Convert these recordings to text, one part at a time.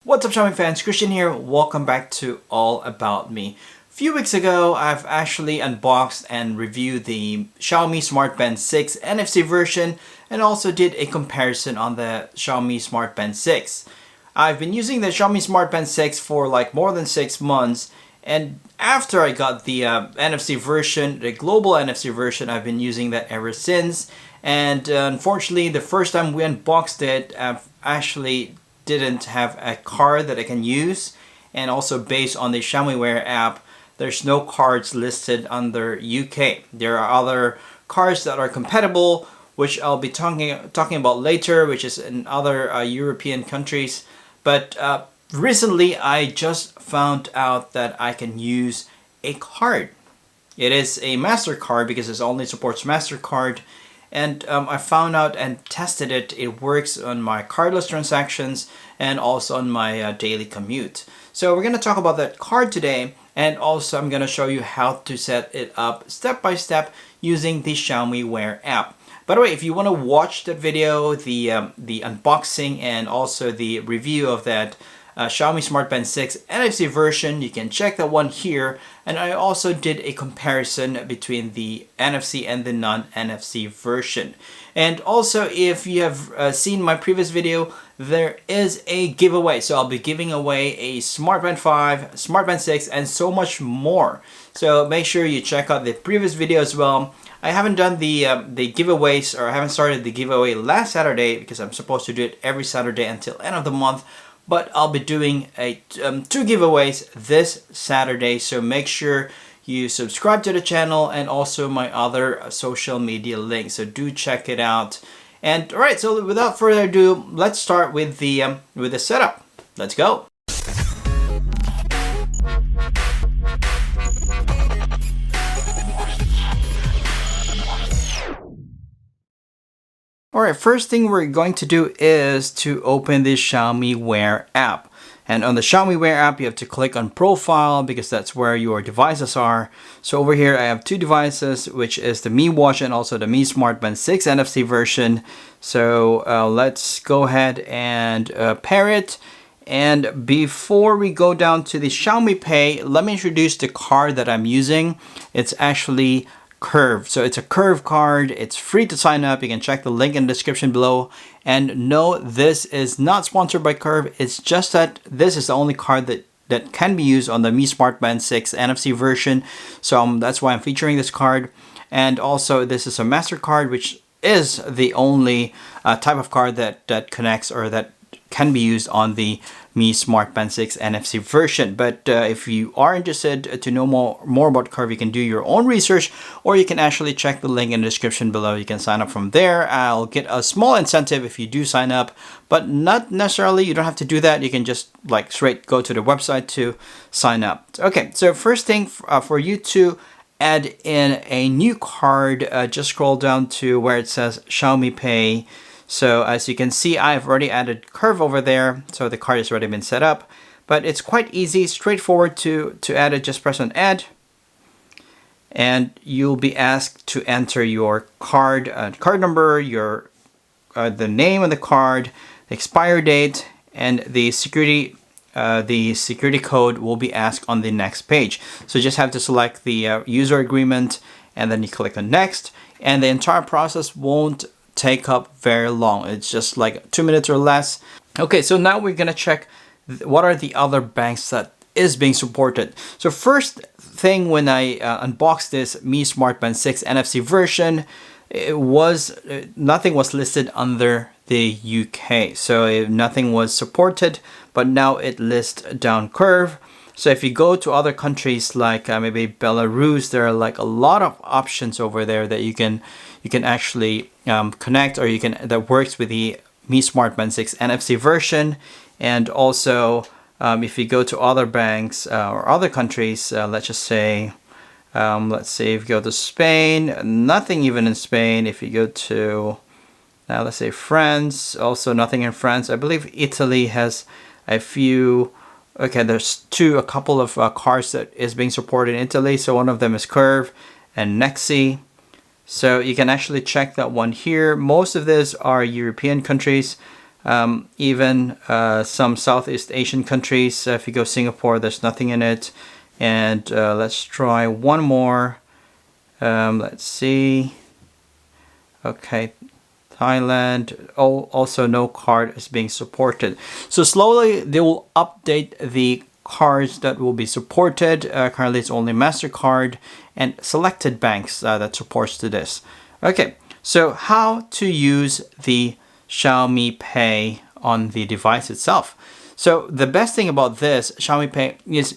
What's up, Xiaomi fans? Christian here. Welcome back to All About Me. A few weeks ago, I've actually unboxed and reviewed the Xiaomi Smart Band 6 NFC version and also did a comparison on the Xiaomi Smart Band 6. I've been using the Xiaomi Smart Band 6 for like more than 6 months, and after I got the NFC version, the global NFC version, I've been using that ever since. And unfortunately, the first time we unboxed it, I've actually didn't have a card that I can use, and also based on the Xiaomi Wear app, there's no cards listed under UK. There are other cards that are compatible, which I'll be talking about later, which is in other European countries. But recently I just found out that I can use a card. It is a MasterCard because it only supports MasterCard. And I found out and tested it. It works on my cardless transactions and also on my daily commute. So we're going to talk about that card today, and also I'm going to show you how to set it up step by step using the Xiaomi Wear app. By the way, if you want to watch that video, the unboxing and also the review of that Xiaomi Smart Band 6 NFC version, you can check that one here. And I also did a comparison between the NFC and the non-NFC version. And also, if you have seen my previous video, there is a giveaway. So I'll be giving away a Smart Band 5, Smart Band 6, and so much more. So make sure you check out the previous video as well. I haven't done the giveaways, or I haven't started the giveaway last Saturday because I'm supposed to do it every Saturday until end of the month. But I'll be doing two giveaways this Saturday, so make sure you subscribe to the channel and also my other social media links. So do check it out. And all right, so without further ado, let's start with the setup. Let's go. Alright, first thing we're going to do is to open the Xiaomi Wear app. And on the Xiaomi Wear app, you have to click on Profile because that's where your devices are. So over here, I have two devices, which is the Mi Watch and also the Mi Smart Band 6 NFC version. So let's go ahead and pair it. And before we go down to the Xiaomi Pay, let me introduce the card that I'm using. It's actually Curve. So it's a Curve card. It's free to sign up. You can check the link in the description below. And no, this is not sponsored by Curve. It's just that this is the only card that can be used on the Mi Smart Band 6 NFC version. So that's why I'm featuring this card. And also, this is a MasterCard, which is the only type of card that connects or that can be used on the Mi Smart Band 6 NFC version. But if you are interested to know more about Curve, you can do your own research, or you can actually check the link in the description below. You can sign up from there. I'll get a small incentive if you do sign up, but not necessarily. You don't have to do that. You can just like straight go to the website to sign up. Okay, so first thing for you to add in a new card, just scroll down to where it says Xiaomi Pay. So as you can see, I've already added Curve over there, so the card has already been set up. But it's quite easy, straightforward to add it. Just press on Add, and you'll be asked to enter your card number, your the name of the card, the expire date, and the security code will be asked on the next page. So you just have to select the user agreement, and then you click on Next, and the entire process won't take up very long. It's just like 2 minutes or less. Okay, so now we're gonna check what are the other banks that is being supported. So first thing, when I unboxed this Mi Smart Band 6 NFC version, nothing was listed under the UK, so nothing was supported, but now it lists down Curve. So if you go to other countries like maybe Belarus, there are like a lot of options over there that you can actually connect, or that works with the Mi Smart Band 6 NFC version. And also if you go to other banks or other countries, let's say if you go to Spain, nothing even in Spain. If you go to let's say France, also nothing in France. I believe Italy has a few. Okay, there's a couple of cards that is being supported in Italy. So one of them is Curve and Nexi. So you can actually check that one here. Most of these are European countries. Even some Southeast Asian countries. If you go Singapore, there's nothing in it. And let's try one more. Let's see. Okay, Thailand. Also no card is being supported. So slowly they will update the cards that will be supported. Currently it's only MasterCard and selected banks that supports to this. Okay, so how to use the Xiaomi Pay on the device itself. So the best thing about this Xiaomi Pay is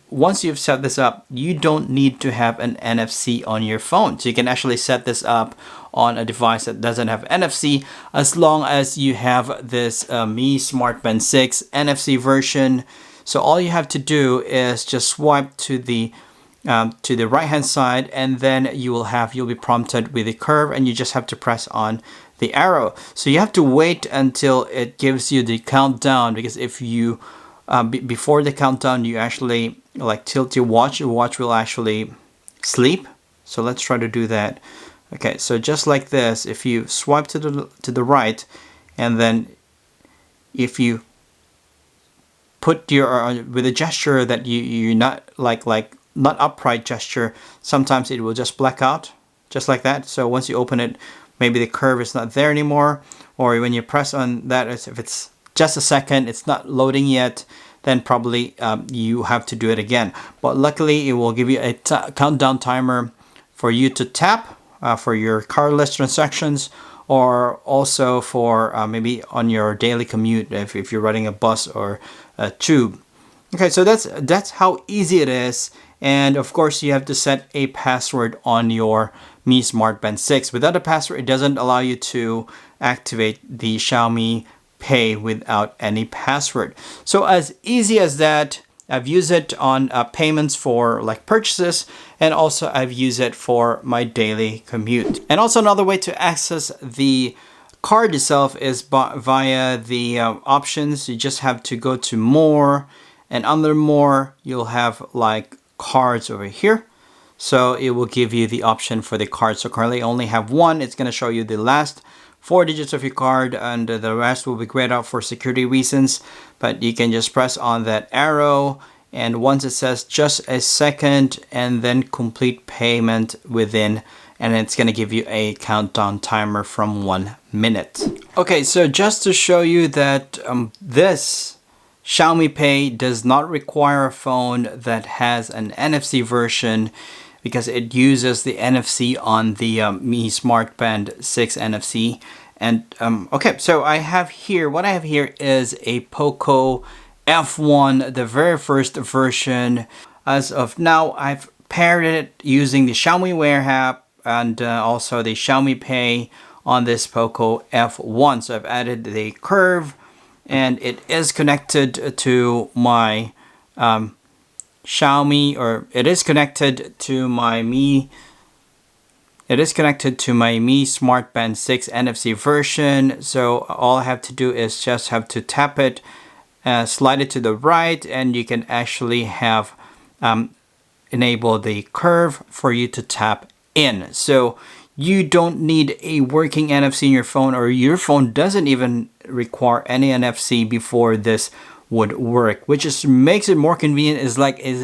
once you've set this up, you don't need to have an NFC on your phone. So you can actually set this up on a device that doesn't have NFC, as long as you have this Mi Smart Band 6 NFC version. So all you have to do is just swipe to the right hand side, and then you'll be prompted with a curve, and you just have to press on the arrow. So you have to wait until it gives you the countdown, because if you before the countdown you actually like tilt your watch will actually sleep. So let's try to do that. Okay, so just like this, if you swipe to the right, and then if you put your with a gesture that you're not like not upright gesture, sometimes it will just black out just like that. So once you open it, maybe the curve is not there anymore, or when you press on that, if it's just a second, it's not loading yet, then probably you have to do it again. But luckily it will give you a countdown timer for you to tap for your cardless transactions, or also for maybe on your daily commute if you're riding a bus or a tube. Okay, so that's how easy it is. And of course you have to set a password on your Mi Smart Band 6. Without a password, it doesn't allow you to activate the Xiaomi Pay without any password. So as easy as that. I've used it on payments for like purchases, and also I've used it for my daily commute. And also another way to access the card itself is via the options. You just have to go to more, and under more you'll have like cards over here. So it will give you the option for the card. So currently I only have one. It's going to show you the last 4 digits of your card, and the rest will be grayed out for security reasons. But you can just press on that arrow, and once it says just a second, and then complete payment within, and it's going to give you a countdown timer from 1 minute. Okay, so just to show you that this Xiaomi Pay does not require a phone that has an NFC version, because it uses the NFC on the Mi Smart Band 6 NFC. And okay, so what I have here is a POCO F1, the very first version. As of now, I've paired it using the Xiaomi Wear app and also the Xiaomi Pay on this POCO F1. So I've added the curve, and it is connected to my Xiaomi, or it is connected to my Mi Smart Band 6 NFC version. So all I have to do is just have to tap it, slide it to the right, and you can actually have enable the curve for you to tap in. So you don't need a working NFC in your phone, or your phone doesn't even require any NFC before this would work, which just makes it more convenient. Is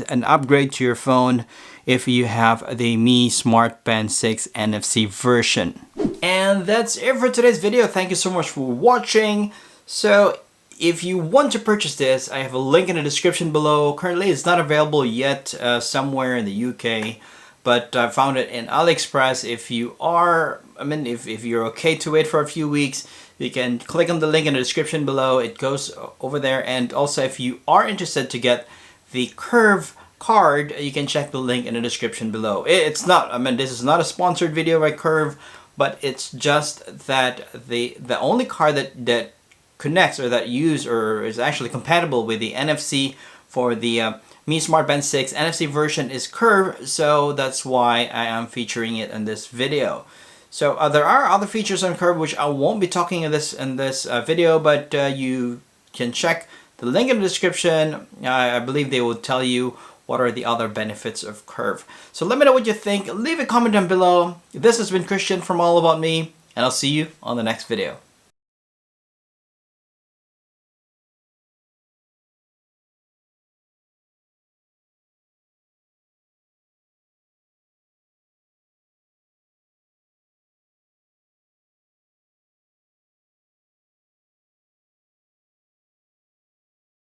an upgrade to your phone if you have the Mi Smart Band 6 NFC version. And that's it for today's video. Thank you so much for watching. So if you want to purchase this, I have a link in the description below. Currently it's not available yet somewhere in the UK, but I found it in AliExpress. If you are, if you're okay to wait for a few weeks, you can click on the link in the description below. It goes over there. And also, if you are interested to get the Curve card, you can check the link in the description below. It's not, this is not a sponsored video by Curve, but it's just that the only card that connects, or that is actually compatible with the NFC for the Mi Smart Band 6 NFC version is Curve. So that's why I am featuring it in this video. So there are other features on Curve which I won't be talking in this video, but you can check the link in the description. I believe they will tell you what are the other benefits of Curve. So let me know what you think. Leave a comment down below. This has been Christian from All About Me, and I'll see you on the next video.